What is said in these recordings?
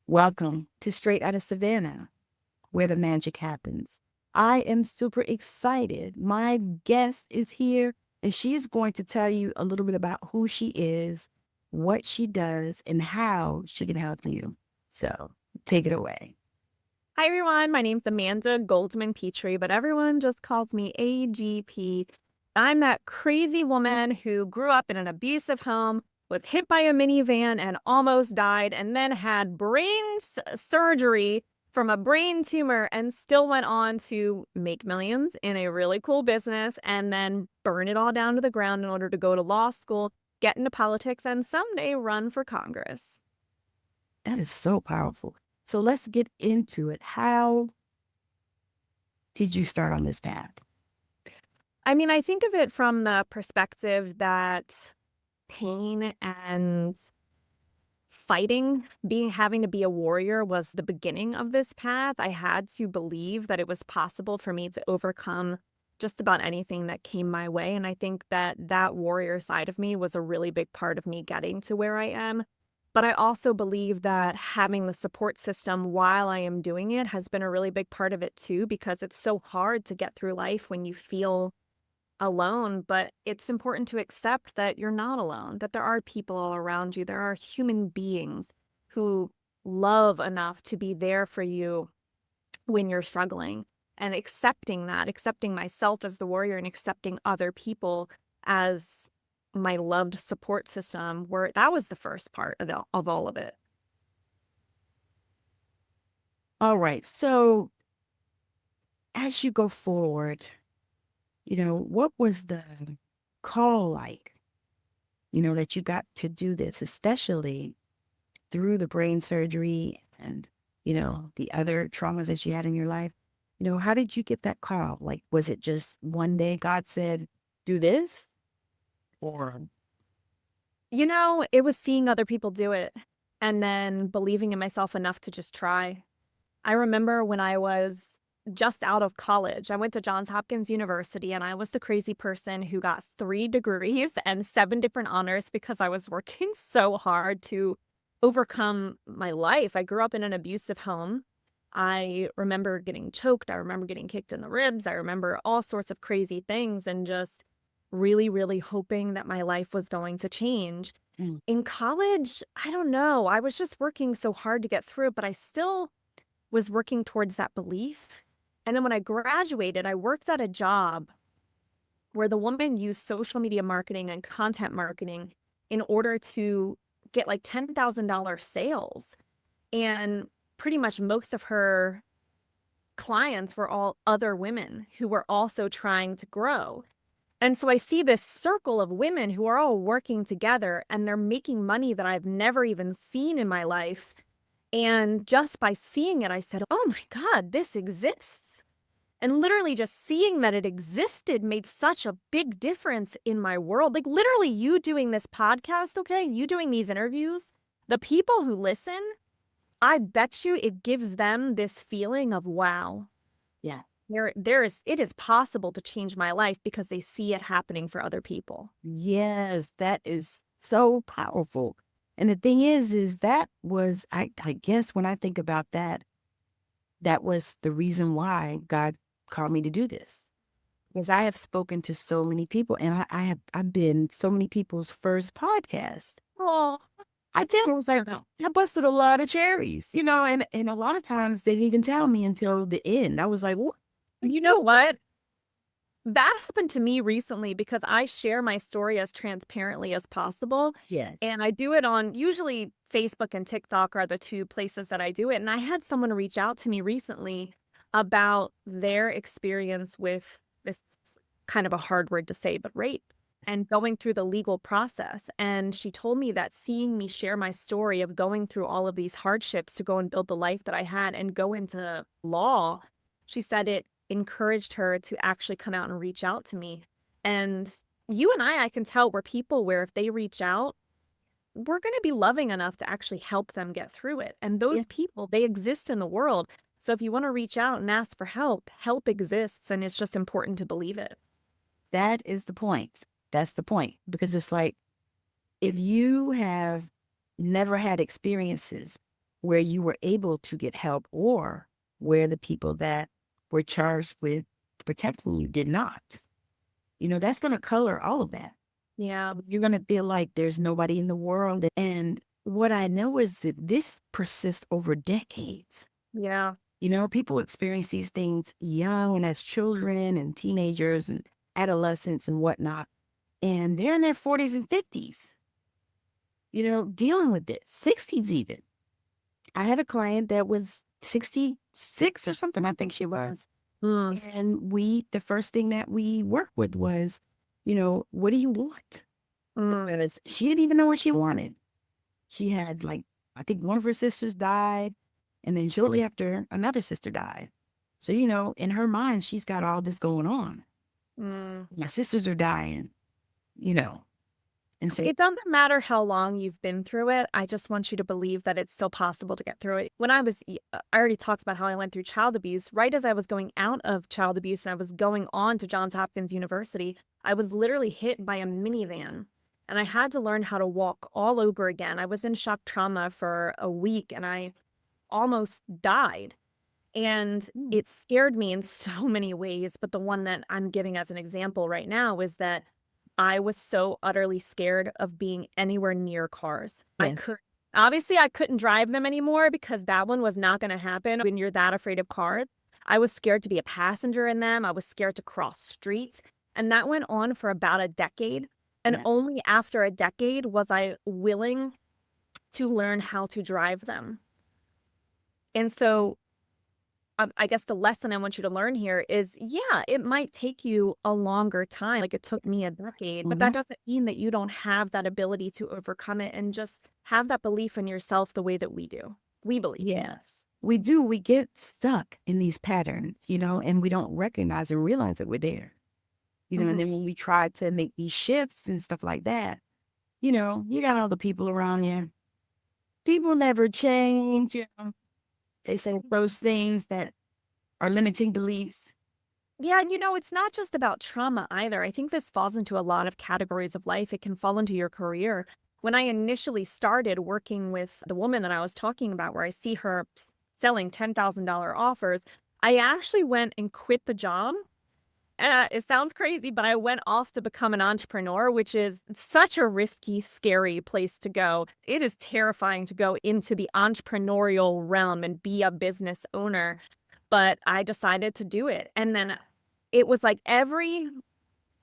Welcome to Straight Outta Savannah, where the magic happens. I am super excited. My guest is here, and she is going to tell you a little bit about who she is, what she does, and how she can help you. So take it away. Hi, everyone. My name's Amanda Goldman Petri, but everyone just calls me AGP. I'm that crazy woman who grew up in an abusive home, was hit by a minivan and almost died, and then had surgery from a brain tumor and still went on to make millions in a really cool business and then burn it all down to the ground in order to go to law school, get into politics, and someday run for Congress. That is so powerful. So let's get into it. How did you start on this path? I mean, I think of it from the perspective that pain and having to be a warrior was the beginning of this path. I had to believe that it was possible for me to overcome just about anything that came my way. And I think that that warrior side of me was a really big part of me getting to where I am. But I also believe that having the support system while I am doing it has been a really big part of it too, because it's so hard to get through life when you feel alone, but it's important to accept that you're not alone, that there are people all around you. There are human beings who love enough to be there for you when you're struggling. And accepting that, accepting myself as the warrior and accepting other people as my loved support system, where that was the first part of all of it. All right. So as you go forward, what was the call like, that you got to do this, especially through the brain surgery and, the other traumas that you had in your life? How did you get that call? Like, was it just one day God said, do this? Or, It was seeing other people do it and then believing in myself enough to just try. I remember when I was just out of college, I went to Johns Hopkins University and I was the crazy person who got 3 degrees and 7 different honors because I was working so hard to overcome my life. I grew up in an abusive home. I remember getting choked. I remember getting kicked in the ribs. I remember all sorts of crazy things and just really, really hoping that my life was going to change. mm, In college, I don't know. I was just working so hard to get through it, but I still was working towards that belief. And then when I graduated, I worked at a job where the woman used social media marketing and content marketing in order to get like $10,000 sales. And pretty much most of her clients were all other women who were also trying to grow. And so I see this circle of women who are all working together and they're making money that I've never even seen in my life. And just by seeing it, I said, oh my God, this exists. And literally just seeing that it existed made such a big difference in my world. Like literally you doing this podcast, okay? You doing these interviews, the people who listen, I bet you it gives them this feeling of, wow, yeah, it is possible to change my life because they see it happening for other people. yes, that is so powerful. And the thing is that was, I guess when I think about that, that was the reason why God called me to do this. Because I have spoken to so many people and I've been so many people's first podcast. Oh, I did. I was like, I busted a lot of cherries, and a lot of times they didn't even tell me until the end. I was like, what? you know what? That happened to me recently because I share my story as transparently as possible. Yes. And I do it on usually Facebook and TikTok are the two places that I do it. And I had someone reach out to me recently about their experience with this kind of a hard word to say, but rape and going through the legal process. And she told me that seeing me share my story of going through all of these hardships to go and build the life that I had and go into law, she said it encouraged her to actually come out and reach out to me. And you and I can tell we're people where if they reach out, we're going to be loving enough to actually help them get through it. And Yeah. those people, they exist in the world. So if you want to reach out and ask for help, help exists. And it's just important to believe it. That is the point. That's the point. Because it's like, if you have never had experiences where you were able to get help or where the people that were charged with protecting you did not. That's going to color all of that. Yeah. You're going to feel like there's nobody in the world. And what I know is that this persists over decades. Yeah. People experience these things young and as children and teenagers and adolescents and whatnot. And they're in their 40s and 50s, dealing with this, 60s even. I had a client that was 66 or something, I think she was. Mm. And the first thing that we worked with was, what do you want? Because she didn't even know what she wanted. She had I think one of her sisters died. And then shortly after, another sister died. So, in her mind, she's got all this going on. Mm. My sisters are dying, you know, and say, It doesn't matter how long you've been through it. I just want you to believe that it's still possible to get through it. When I already talked about how I went through child abuse. Right as I was going out of child abuse and I was going on to Johns Hopkins University, I was literally hit by a minivan and I had to learn how to walk all over again. I was in shock trauma for a week and I almost died. And "Mm, it scared me in so many ways, but the one that I'm giving as an example right now is that I was so utterly scared of being anywhere near cars. yes, I couldn't drive them anymore because that one was not gonna happen when you're that afraid of cars. I was scared to be a passenger in them. I was scared to cross streets, and that went on for about a decade, and yes, only after a decade was I willing to learn how to drive them. And so I guess the lesson I want you to learn here is, yeah, it might take you a longer time. Like it took me a decade, but that mhm, doesn't mean that you don't have that ability to overcome it and just have that belief in yourself the way that we do. We believe. yes. We do. We get stuck in these patterns, and we don't recognize and realize that we're there, and Mhm. then when we try to make these shifts and stuff like that, you got all the people around you. People never change. They say those things that are limiting beliefs. Yeah, and it's not just about trauma either. I think this falls into a lot of categories of life. It can fall into your career. When I initially started working with the woman that I was talking about, where I see her selling $10,000 offers, I actually went and quit the job. It sounds crazy, but I went off to become an entrepreneur, which is such a risky, scary place to go. It is terrifying to go into the entrepreneurial realm and be a business owner, but I decided to do it. And then it was like every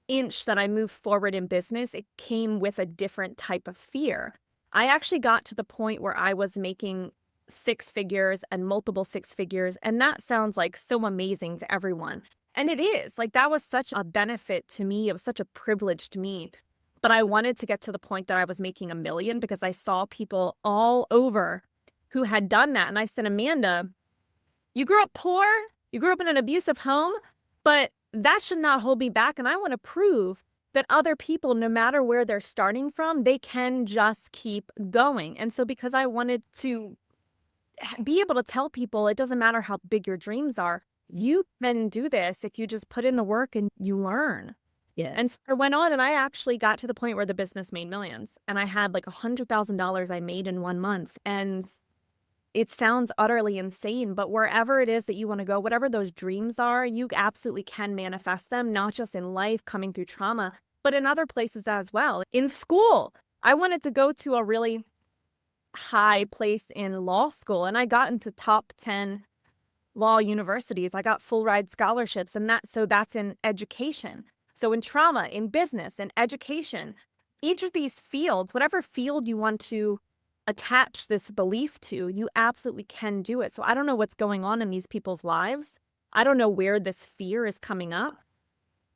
inch that I moved forward in business, it came with a different type of fear. I actually got to the point where I was making six figures and multiple six figures, and that sounds like so amazing to everyone. And it is. Like that was such a benefit to me. It was such a privilege to me. But I wanted to get to the point that I was making a million because I saw people all over who had done that. And I said, Amanda, you grew up poor, you grew up in an abusive home, but that should not hold me back. And I want to prove that other people, no matter where they're starting from, they can just keep going. And so, because I wanted to be able to tell people it doesn't matter how big your dreams are, you can do this if you just put in the work and you learn. Yeah. And so I went on and I actually got to the point where the business made millions. And I had like $100,000 I made in 1 month. And it sounds utterly insane, but wherever it is that you want to go, whatever those dreams are, you absolutely can manifest them, not just in life coming through trauma, but in other places as well. In school, I wanted to go to a really high place in law school, and I got into top 10 law universities. I got full ride scholarships, and that's in education. So in trauma, in business, in education, each of these fields, whatever field you want to attach this belief to, you absolutely can do it. So I don't know what's going on in these people's lives. I don't know where this fear is coming up,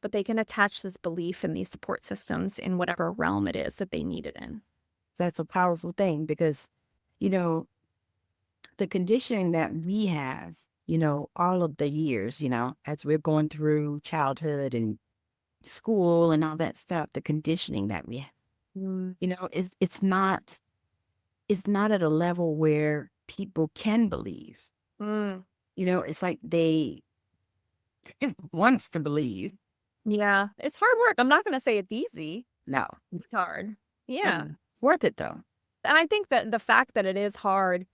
but they can attach this belief in these support systems in whatever realm it is that they need it in. That's a powerful thing because, you know, the conditioning that we have, all of the years, as we're going through childhood and school and all that stuff, the conditioning that we have, Mm. it's not at a level where people can believe. Mm. It's like they wants to believe. Yeah, it's hard work. I'm not going to say it's easy. No. It's hard. Yeah. Mm. Worth it though. And I think that the fact that it is hard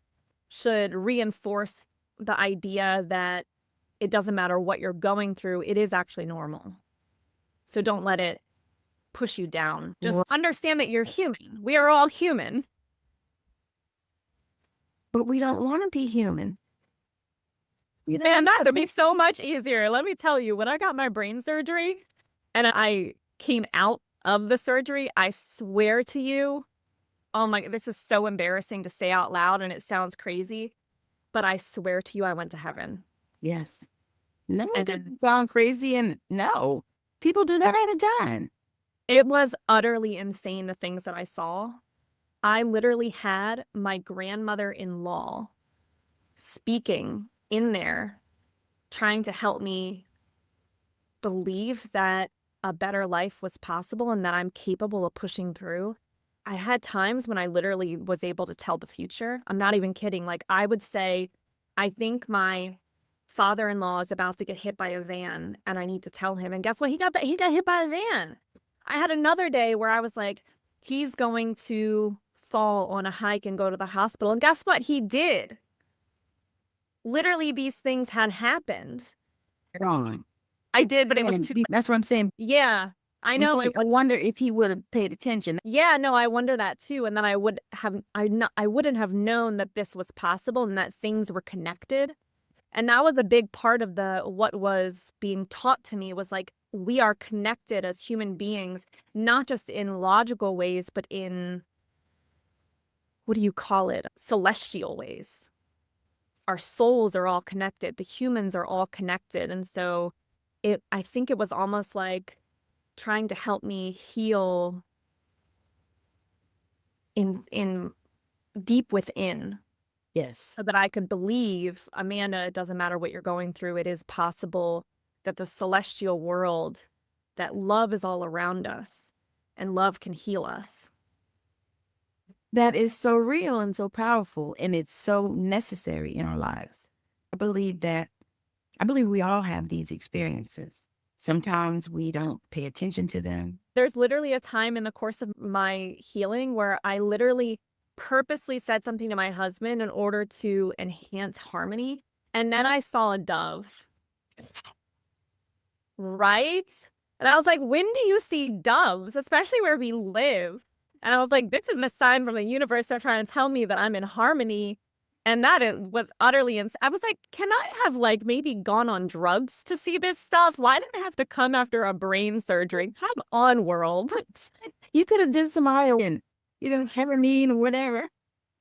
should reinforce the idea that it doesn't matter what you're going through, it is actually normal. So don't let it push you down. Just understand that you're human. We are all human. But we don't want to be human. Man, that would be so much easier. Let me tell you, when I got my brain surgery and I came out of the surgery, I swear to you, oh my, this is so embarrassing to say out loud and it sounds crazy, but I swear to you, I went to heaven. Yes. No, it And doesn't sound crazy. And no, people do that all the time. it was utterly insane, the things that I saw. I literally had my grandmother-in-law speaking in there, trying to help me believe that a better life was possible and that I'm capable of pushing through. I had times when I literally was able to tell the future. I'm not even kidding. Like, I would say, I think my father-in-law is about to get hit by a van and I need to tell him. And guess what? He got hit by a van. I had another day where I was like, he's going to fall on a hike and go to the hospital. And guess what? He did. Literally, these things had happened. Wrong. I did, but it was too. That's what I'm saying. Yeah, I know. I wonder if he would have paid attention. Yeah, no, I wonder that too. And then I wouldn't have known that this was possible and that things were connected. And that was a big part of what was being taught to me was like, we are connected as human beings, not just in logical ways, but in, what do you call it? Celestial ways. Our souls are all connected. The humans are all connected. And so I think it was almost like trying to help me heal in deep within. Yes. So that I could believe, Amanda, it doesn't matter what you're going through. It is possible that the celestial world, that love is all around us and love can heal us. That is so real and so powerful, and it's so necessary in our lives. I believe we all have these experiences. Sometimes we don't pay attention to them. There's literally a time in the course of my healing where I literally purposely said something to my husband in order to enhance harmony. And then I saw a dove. Right? And I was like, when do you see doves, especially where we live? And I was like, this is a sign from the universe. They're trying to tell me that I'm in harmony. And that it was utterly insane. I was like, can I have like maybe gone on drugs to see this stuff? Why did I have to come after a brain surgery? Come on, world. You could have did some iron, heroin or whatever.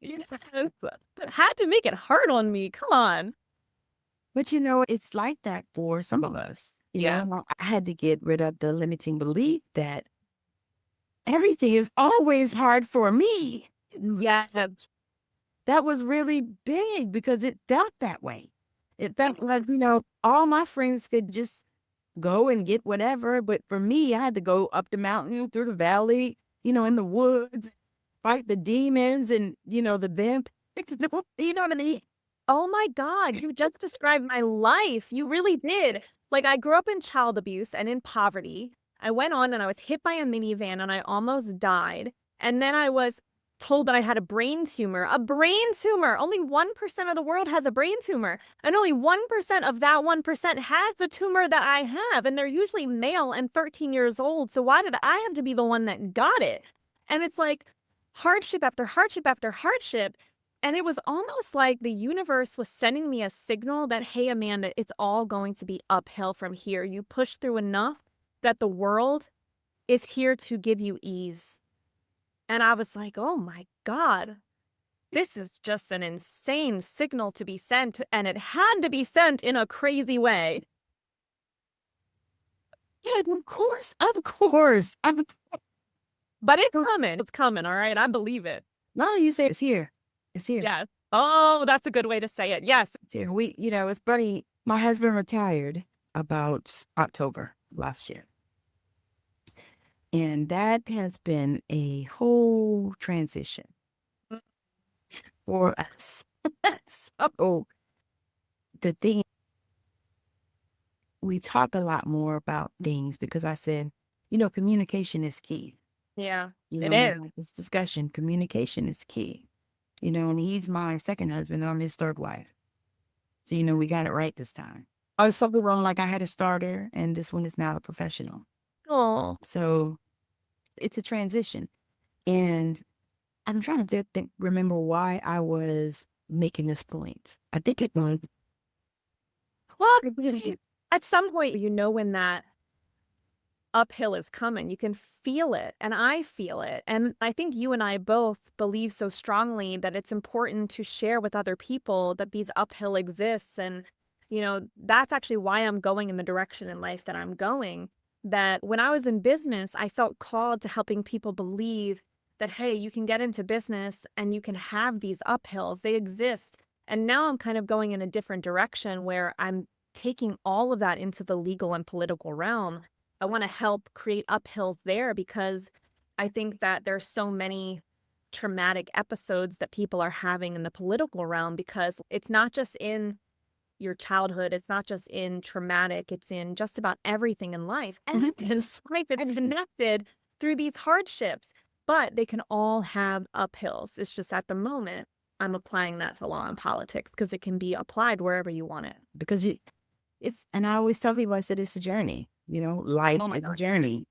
Had to make it hard on me. Come on. But it's like that for some of us. Yeah. I had to get rid of the limiting belief that everything is always hard for me. Yeah. That was really big because it felt that way. It felt like, all my friends could just go and get whatever. But for me, I had to go up the mountain, through the valley, in the woods, fight the demons and, the vamp. You know what I mean? Oh my God, you just described my life. You really did. Like, I grew up in child abuse and in poverty. I went on and I was hit by a minivan and I almost died. And then I was told that I had a brain tumor. A brain tumor! Only 1% of the world has a brain tumor. And only 1% of that 1% has the tumor that I have. And they're usually male and 13 years old. So why did I have to be the one that got it? And it's like hardship after hardship after hardship. And it was almost like the universe was sending me a signal that, hey, Amanda, it's all going to be uphill from here. You push through enough that the world is here to give you ease. And I was like, oh my God, this is just an insane signal to be sent. And it had to be sent in a crazy way. Yeah, of course. Of course. But it's coming. It's coming. All right. I believe it. No, you say it's here. It's here. Yes. Oh, that's a good way to say it. Yes. It's here. It's funny. My husband retired about October last year. And that has been a whole transition for us. So the thing, we talk a lot more about things because I said, communication is key. Yeah, it is. This discussion, communication is key. and he's my second husband and I'm his third wife. So, we got it right this time. Something wrong, like I had a starter and this one is now a professional. Oh, So it's a transition. And I'm trying to remember why I was making this point. I think it was, well, at some point, when that uphill is coming. You can feel it, and I feel it. And I think you and I both believe so strongly that it's important to share with other people that these uphill exists. And, that's actually why I'm going in the direction in life that I'm going. That when I was in business, I felt called to helping people believe that, hey, you can get into business and you can have these uphills. They exist. And now I'm kind of going in a different direction where I'm taking all of that into the legal and political realm. I want to help create uphills there because I think that there's so many traumatic episodes that people are having in the political realm because it's not just in your childhood, it's not just in traumatic, it's in just about everything in life. And this life is connected through these hardships, but they can all have uphills. It's just at the moment I'm applying that to law and politics because it can be applied wherever you want it. because and I always tell people, I said, it's a journey, life Oh my is a God. journey.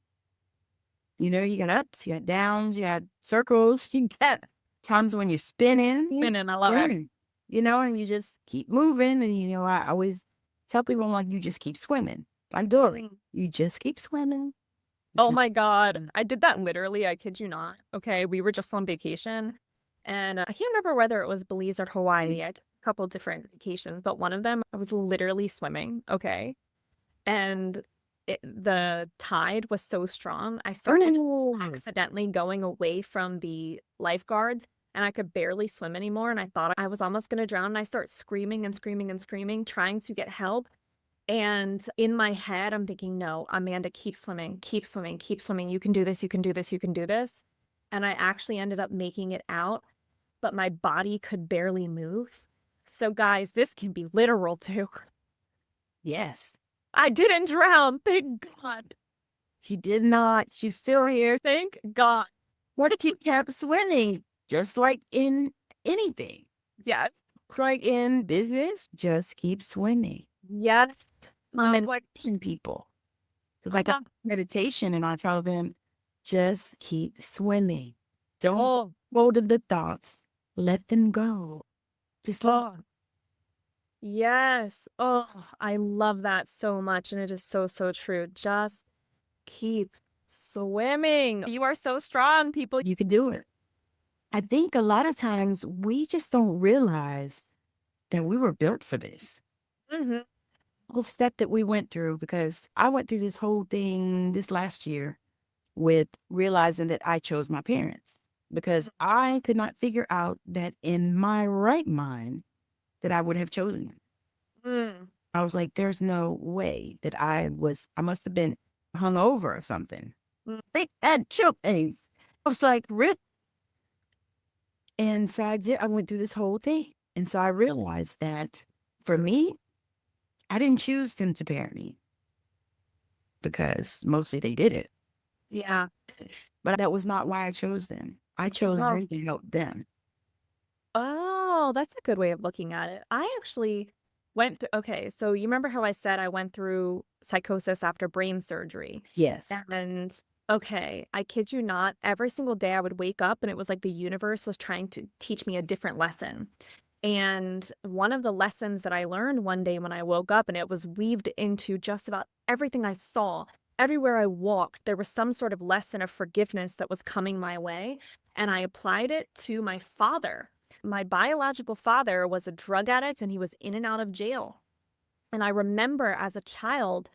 You got ups, you got downs, you got circles, you got times when you're spinning, And I love it. turning, and you just keep moving. And, I always tell people, like, you just keep swimming. Like Dory, you just keep swimming. Oh my God. I did that literally. I kid you not. Okay. We were just on vacation and I can't remember whether it was Belize or Hawaii. I took a couple different vacations, but one of them I was literally swimming. Okay. And the tide was so strong. I started accidentally going away from the lifeguards and I could barely swim anymore. And I thought I was almost going to drown. And I start screaming and screaming and screaming, trying to get help. And in my head, I'm thinking, no, Amanda, keep swimming, keep swimming, keep swimming. You can do this, you can do this, you can do this. And I actually ended up making it out, but my body could barely move. So, guys, this can be literal too. Yes. I didn't drown, thank God. She did not. She's still here. Thank God. What if you kept swimming? Just like in anything. Yes. Like in business, just keep swimming. Yes. I'm What? teaching people. It's like a meditation, and I tell them, just keep swimming. Don't Oh, go to the thoughts. Let them go. Just let oh, yes. Oh, I love that so much. And it is so, so true. Just keep swimming. You are so strong, people. you can do it. I think a lot of times we just don't realize that we were built for this. Mm-hmm. Whole step that we went through, because I went through this whole thing this last year with realizing that I chose my parents because I could not figure out that in my right mind that I would have chosen them. Mm. I was like, there's no way that I must have been hungover or something. Mm. They had chill things. I was like, rip. And so I went through this whole thing. And so I realized that for me, I didn't choose them to parent me because mostly they did it. Yeah. But that was not why I chose them. I chose Oh. them to help them. Oh, that's a good way of looking at it. I actually went through, okay, so you remember how I said I went through psychosis after brain surgery? Yes. And okay, I kid you not, every single day I would wake up and it was like the universe was trying to teach me a different lesson. And one of the lessons that I learned one day when I woke up, and it was weaved into just about everything I saw, everywhere I walked, there was some sort of lesson of forgiveness that was coming my way. And I applied it to my father. My biological father was a drug addict and he was in and out of jail. And I remember as a child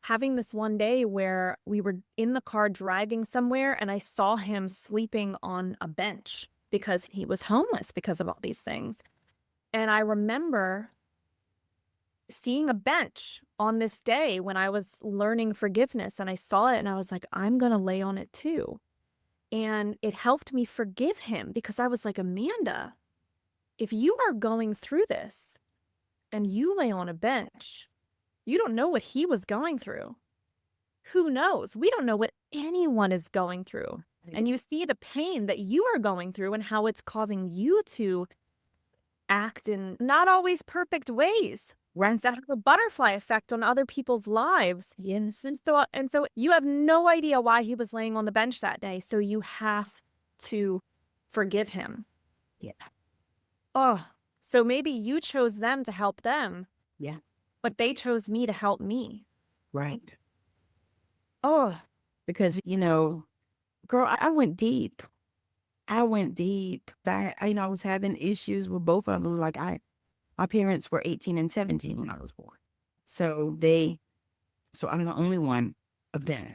having this one day where we were in the car driving somewhere and I saw him sleeping on a bench because he was homeless because of all these things. And I remember seeing a bench on this day when I was learning forgiveness and I saw it and I was like, I'm going to lay on it too. And it helped me forgive him because I was like, Amanda, if you are going through this and you lay on a bench, you don't know what he was going through. Who knows? We don't know what anyone is going through. and you see the pain that you are going through and how it's causing you to act in not always perfect ways Right. that have a butterfly effect on other people's lives. Yes. And so you have no idea why he was laying on the bench that day, so you have to forgive him. Yeah. Oh, so maybe you chose them to help them, Yeah. but they chose me to help me. Right. Oh, Because, girl, I went deep. I went deep. I was having issues with both of them. Like my parents were 18 and 17 when I was born. So so I'm the only one of them.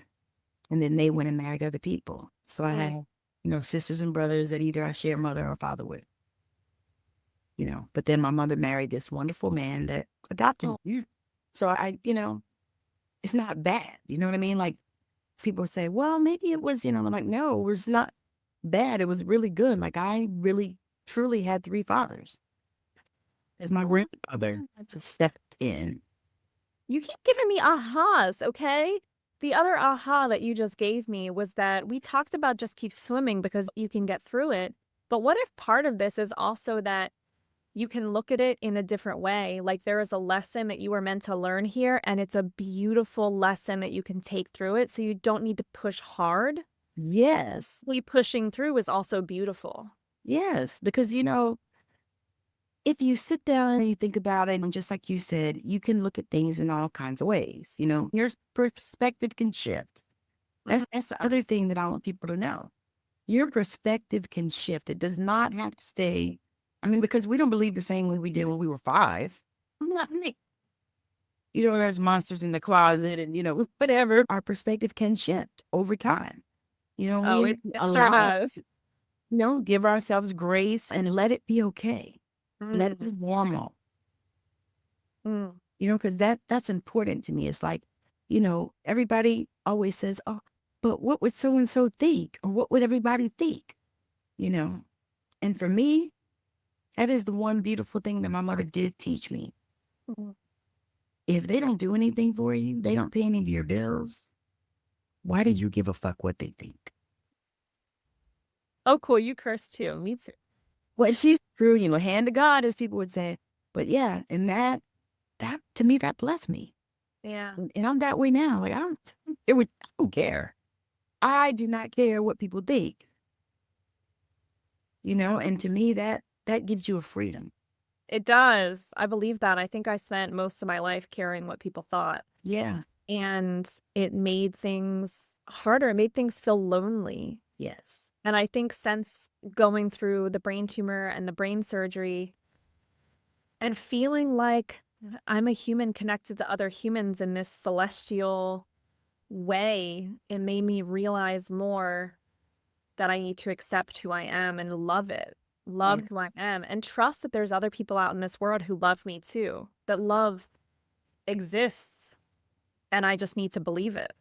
And then they went and married other people. So I mm, had, sisters and brothers that either I share mother or father with, but then my mother married this wonderful man that adopted oh, me. So it's not bad. You know what I mean? Like people say, well, maybe it was, I'm like, no, it was not bad. It was really good. Like I really truly had three fathers. As my oh grandfather my God. just stepped in. You keep giving me ahas, okay? The other aha that you just gave me was that we talked about just keep swimming because you can get through it. But what if part of this is also that you can look at it in a different way? Like there is a lesson that you were meant to learn here, and it's a beautiful lesson that you can take through it. So you don't need to push hard. Yes. Pushing through is also beautiful. Yes. Because, if you sit down and you think about it, and just like you said, you can look at things in all kinds of ways. Your perspective can shift. Mhm. That's the other thing that I want people to know. Your perspective can shift. It does not have to stay. I mean, because we don't believe the same way we did when we were 5. I'm not me. There's monsters in the closet and, whatever. Our perspective can shift over time. Oh, We have it to sure allow, does. give ourselves grace and let it be okay. Let it Mm, be normal. mm, Because that's important to me. It's like, everybody always says, oh, but what would so and so think? Or what would everybody think? You know, and for me, that is the one beautiful thing that my mother did teach me. mm. If they don't do anything for you, they don't pay any of your bills, why do you give a fuck what they think? Oh, cool. You curse too. Me too. Well, she's true, hand to God, as people would say. But yeah, and that to me, that blessed me. Yeah. And I'm that way now. Like I don't care. I do not care what people think, and to me that gives you a freedom. It does. I believe that. I think I spent most of my life caring what people thought. Yeah. And it made things harder. It made things feel lonely. Yes. And I think since going through the brain tumor and the brain surgery and feeling like I'm a human connected to other humans in this celestial way, it made me realize more that I need to accept who I am and love it. Yeah. Love who I am and trust that there's other people out in this world who love me too. That love exists and I just need to believe it.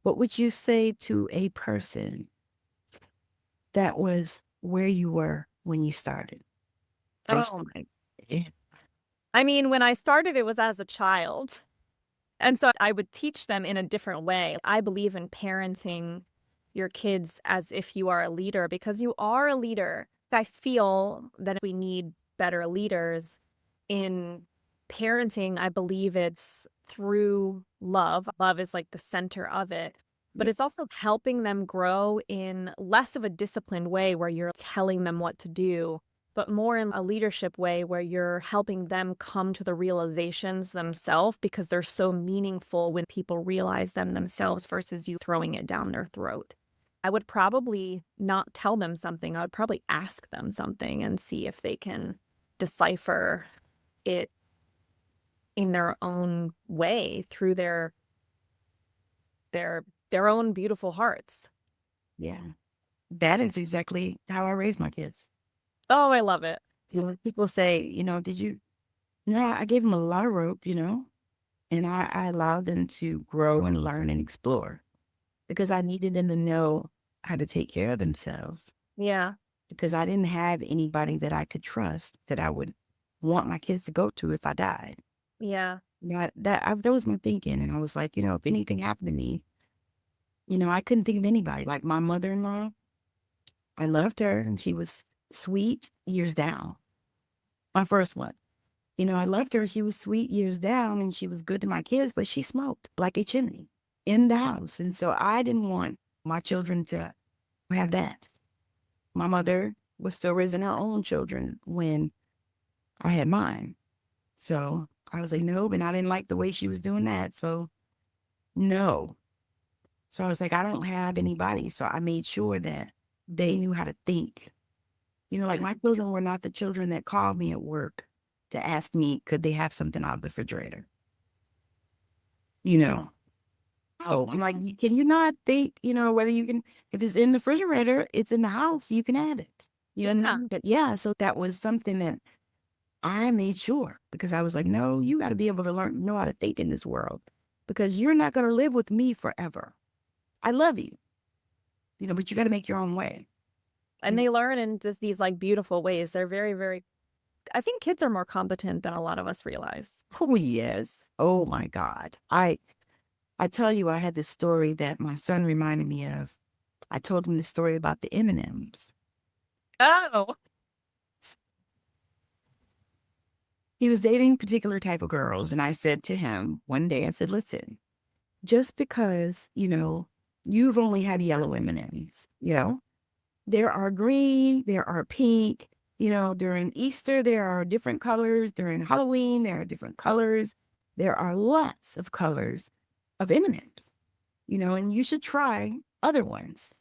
What would you say to a person that was where you were when you started? They s- Oh my. eh, I mean, when I started, it was as a child. And so I would teach them in a different way. I believe in parenting your kids as if you are a leader because you are a leader. I feel that we need better leaders in parenting. I believe it's through love. Love is like the center of it, but yeah. it's also helping them grow in less of a disciplined way where you're telling them what to do, but more in a leadership way where you're helping them come to the realizations themselves because they're so meaningful when people realize them themselves versus you throwing it down their throat. I would probably not tell them something. I would probably ask them something and see if they can decipher it in their own way through their their own beautiful hearts. Yeah. That is exactly how I raised my kids. Oh, I love it. People say, did you? No, I gave them a lot of rope, and I allowed them to grow and learn and explore because I needed them to know how to take care of themselves Yeah. because I didn't have anybody that I could trust that I would want my kids to go to if I died. Yeah. That was my thinking. And I was like, if anything happened to me, I couldn't think of anybody. Like my mother-in-law, I loved her and she was sweet years down. My first one. I loved her. She was sweet years down and she was good to my kids, but she smoked like a chimney in the house. And so I didn't want my children to have that. My mother was still raising her own children when I had mine. So I was like, no, and I didn't like the way she was doing that. So no. So I was like, I don't have anybody. So I made sure that they knew how to think. Like my children were not the children that called me at work to ask me, could they have something out of the refrigerator? You know, oh, I'm like, can you not think, whether you can, if it's in the refrigerator, it's in the house, you can add it. Yeah. But yeah, so that was something that I made sure because I was like, no, you got to be able to know how to think in this world because you're not going to live with me forever. I love you, but you got to make your own way. And they learn in these like beautiful ways. They're very, very, I think kids are more competent than a lot of us realize. Oh, yes. Oh, my God. I tell you, I had this story that my son reminded me of. I told him the story about the M&Ms. Oh, He was dating particular type of girls, and I said to him one day, I said, listen, just because, you've only had yellow M&Ms, there are green, there are pink, during Easter, there are different colors. During Halloween, there are different colors. There are lots of colors of M&Ms, and you should try other ones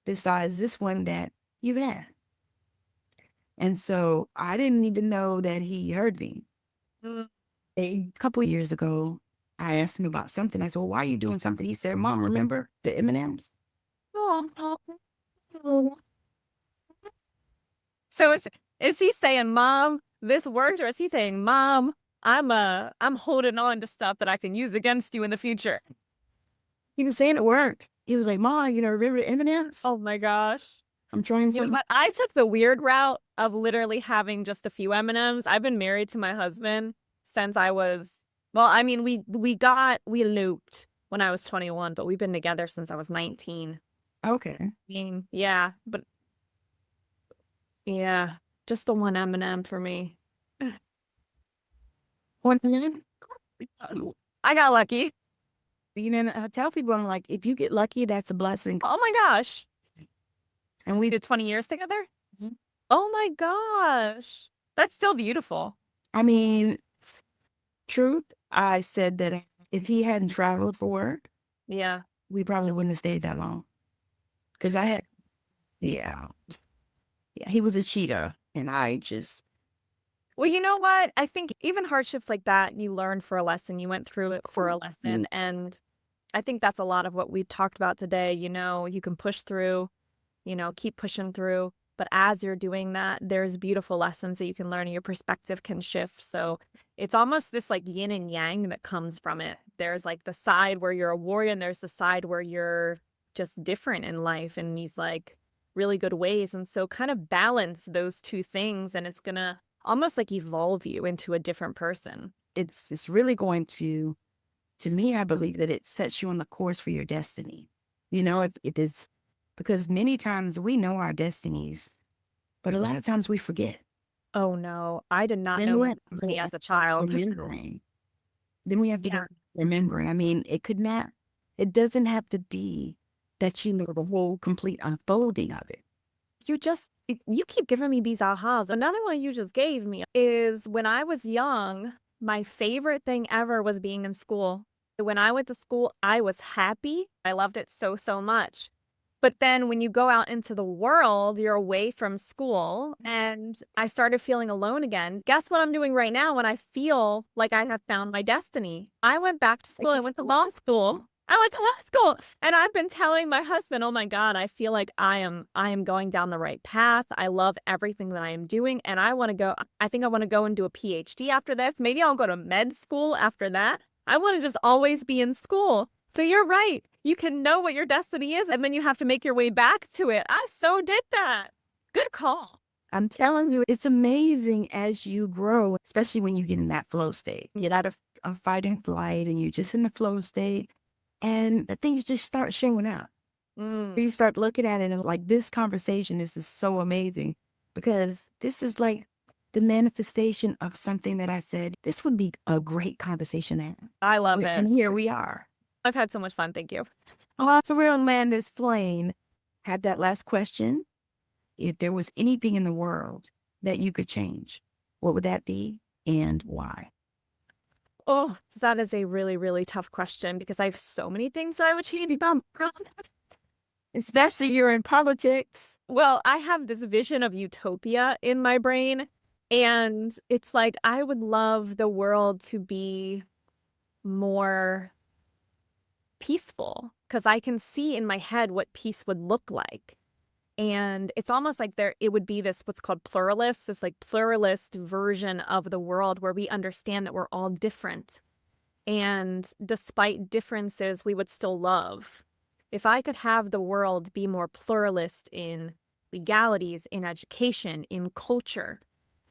besides this one that you've had. And so I didn't even know that he heard me. mm, A couple years ago, I asked him about something. I said, well, why are you doing something? He said, Mom, remember the M&Ms? oh. So is he saying, Mom, this worked, or is he saying, Mom, I'm holding on to stuff that I can use against you in the future? He was saying it worked. He was like, Mom, remember the M&Ms? Oh my gosh. I'm trying You know something. what? I took the weird route of literally having just a few M&Ms. I've been married to my husband since I was, well, I mean, we eloped when I was 21, but we've been together since I was 19. Okay. I mean, yeah, but yeah, just the one M&M for me. One M&M? I got lucky. And I tell people, I'm like, if you get lucky, that's a blessing. Oh my gosh. And We we, did 20 years together? Mhm. Oh my gosh. That's still beautiful. I mean, truth, I said that if he hadn't traveled for work, Yeah. we probably wouldn't have stayed that long. Because yeah, yeah, he was a cheater. And I just, Well, you know what? I think even hardships like that, you learn for a lesson. You went through it for a lesson. And I think that's a lot of what we talked about today. You can push through, keep pushing through. But as you're doing that, there's beautiful lessons that you can learn and your perspective can shift. So it's almost this like yin and yang that comes from it. There's like the side where you're a warrior and there's the side where you're just different in life in these like really good ways. And so kind of balance those two things and it's going to almost like evolve you into a different person. it's really going to me, I believe that it sets you on the course for your destiny. If it is, because many times we know our destinies, but a lot of times we forget. Oh no, I did not Then know we my have to destiny go as a child. remembering. Then we have to Yeah. go remembering. I mean, it doesn't have to be that you know the whole complete unfolding of it. You keep giving me these ahas. Another one you just gave me is when I was young, my favorite thing ever was being in school. When I went to school, I was happy. I loved it so, so much. But then when you go out into the world, you're away from school, and I started feeling alone again. Guess what I'm doing right now when I feel like I have found my destiny? I went back to school. I went to law school. I went to law school, and I've been telling my husband, "Oh my God, I feel like I am going down the right path. I love everything that I am doing, and I think I want to go and do a PhD after this. Maybe I'll go to med school after that. I want to just always be in school." So you're right. You can know what your destiny is, and then you have to make your way back to it. I so did that. Good call. I'm telling you, it's amazing as you grow, especially when you get in that flow state. Get out of fight and flight and you're just in the flow state. and the things just start showing up. Mm. You start looking at it and like this conversation, this is so amazing because this is like the manifestation of something that I said, this would be a great conversation to have. I love And it. here we are. I've had so much fun. Thank you. So we're on land this plane. Had that last question. If there was anything in the world that you could change, what would that be and why? Oh, that is a really, really tough question because I have so many things I would change about. Especially you're in politics. Well, I have this vision of utopia in my brain, and it's like I would love the world to be more peaceful because I can see in my head what peace would look like. And it's almost like it would be this what's called pluralist, this like pluralist version of the world where we understand that we're all different. And despite differences, we would still love. If I could have the world be more pluralist in legalities, in education, in culture,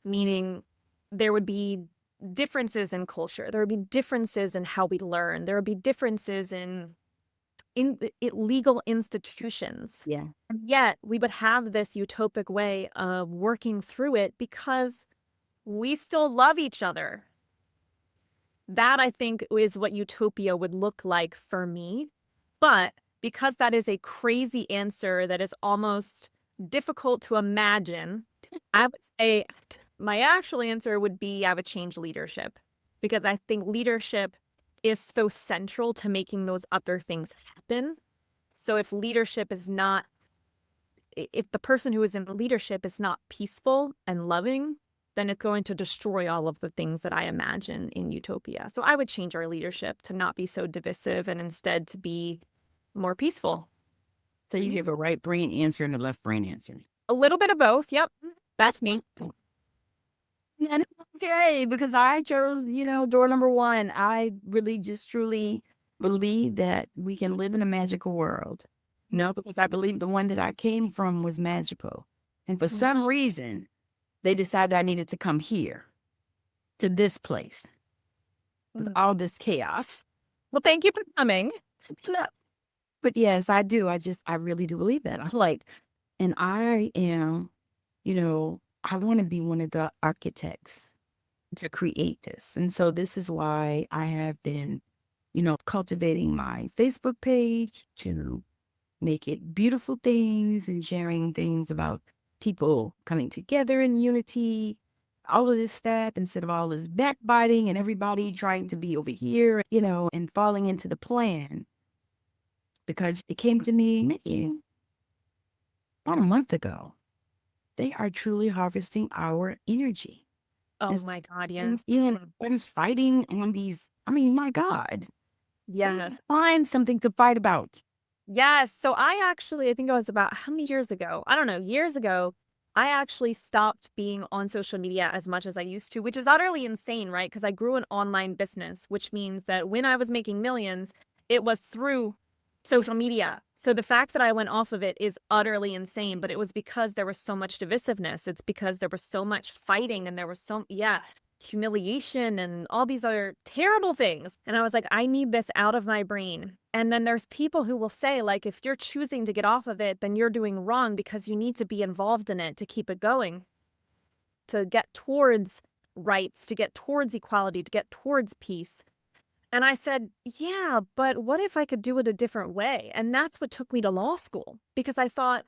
meaning there would be differences in culture, there would be differences in how we learn, there would be differences in legal institutions. Yeah. And yet we would have this utopic way of working through it because we still love each other. That I think is what utopia would look like for me. But because that is a crazy answer that is almost difficult to imagine, I would say my actual answer would be I would change leadership because I think leadership is so central to making those other things happen. So if the person who is in leadership is not peaceful and loving, then it's going to destroy all of the things that I imagine in utopia. So I would change our leadership to not be so divisive and instead to be more peaceful. So you give a right brain answer and a left brain answer. A little bit of both. Yep. That's me. And okay, because I chose, door number one. I really just truly believe that we can live in a magical world. No, because I believe the one that I came from was magical. And for some reason, they decided I needed to come here to this place with all this chaos. Well, thank you for coming. No, but yes, I do. I really do believe that. I'm like, and I am, I want to be one of the architects to create this. And so this is why I have been, cultivating my Facebook page to make it beautiful things and sharing things about people coming together in unity, all of this stuff instead of all this backbiting and everybody trying to be over here, and falling into the plan. Because it came to me maybe about a month ago. They are truly harvesting our energy. Oh As my God, yes. everyone's fighting on these, I mean, my God. Yes. Find something to fight about. Yes. So I think it was about how many years ago? I don't know, years ago, I actually stopped being on social media as much as I used to, which is utterly insane, right? Because I grew an online business, which means that when I was making millions, it was through social media. So the fact that I went off of it is utterly insane, but it was because there was so much divisiveness. It's because there was so much fighting and there was humiliation and all these other terrible things. And I was like, I need this out of my brain. And then there's people who will say, like, if you're choosing to get off of it, then you're doing wrong because you need to be involved in it to keep it going, to get towards rights, to get towards equality, to get towards peace. And I said, yeah, but what if I could do it a different way? And that's what took me to law school because I thought,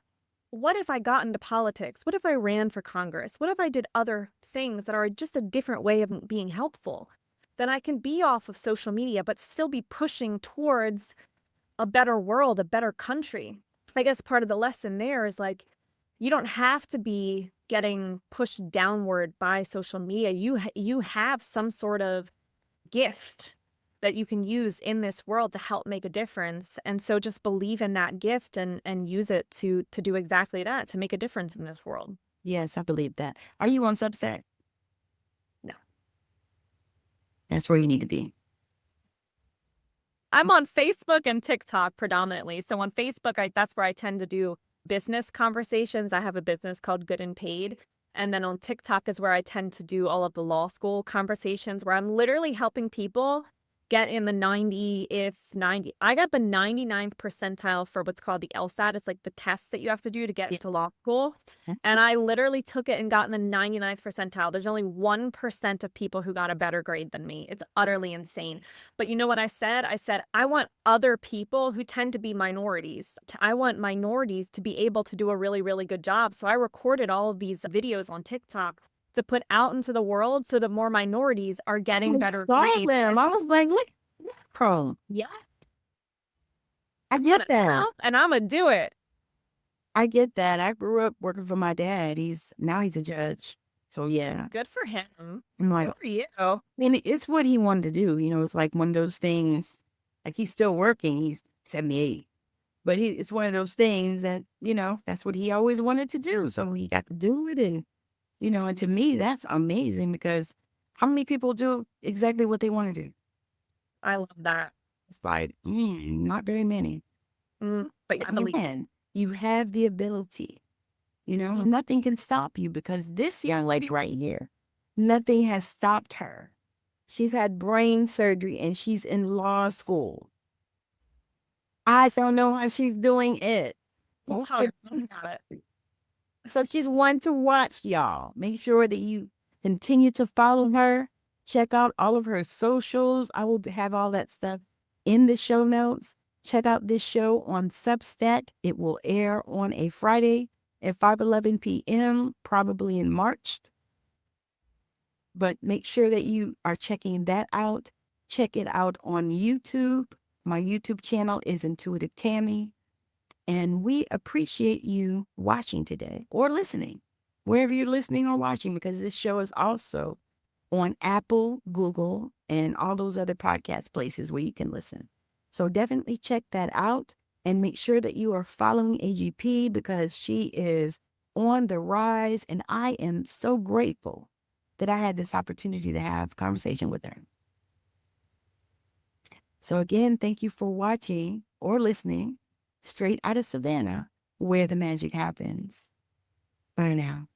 what if I got into politics? What if I ran for Congress? What if I did other things that are just a different way of being helpful? Then I can be off of social media, but still be pushing towards a better world, a better country. I guess part of the lesson there is like, you don't have to be getting pushed downward by social media. You have some sort of gift that you can use in this world to help make a difference. And so just believe in that gift and use it to do exactly that, to make a difference in this world. Yes, I believe that. Are you on Substack? No. That's where you need to be. I'm on Facebook and TikTok predominantly. So on Facebook, that's where I tend to do business conversations. I have a business called Good and Paid. And then on TikTok is where I tend to do all of the law school conversations where I'm literally helping people get in the 90th, 90. I got the 99th percentile for what's called the LSAT. It's like the test that you have to do to get Yeah. into law school. And I literally took it and got in the 99th percentile. There's only 1% of people who got a better grade than me. It's utterly insane. But you know what I said? I said, I want other people who tend to be minorities. I want minorities to be able to do a really, really good job. So I recorded all of these videos on TikTok to put out into the world so that more minorities are getting I better saw grades. them. I was like, look, pro. Yeah. I get that. And I'm gonna do it. I get that. I grew up working for my dad. Now he's a judge. So yeah, Good for him. I'm like, Good for you. I mean, it's what he wanted to do. It's like one of those things. Like he's still working. He's 78, but it's one of those things that that's what he always wanted to do. So he got to do it, and to me, that's amazing because how many people do exactly what they want to do? I love that. It's like not very many. But I But you believe. can. You have the ability. Nothing can stop you because this young lady right here, nothing has stopped her. She's had brain surgery and she's in law school. I don't know how she's doing it. Got it. So she's one to watch, y'all. Make sure that you continue to follow her. Check out all of her socials. I will have all that stuff in the show notes. Check out this show on Substack. It will air on a Friday at 5:11 p.m., probably in March. But make sure that you are checking that out. Check it out on YouTube. My YouTube channel is Intuitive Tammy. And we appreciate you watching today or listening, wherever you're listening or watching, because this show is also on Apple, Google, and all those other podcast places where you can listen. So definitely check that out and make sure that you are following AGP because she is on the rise. And I am so grateful that I had this opportunity to have a conversation with her. So again, thank you for watching or listening straight out of Savannah, where the magic happens. Bye now.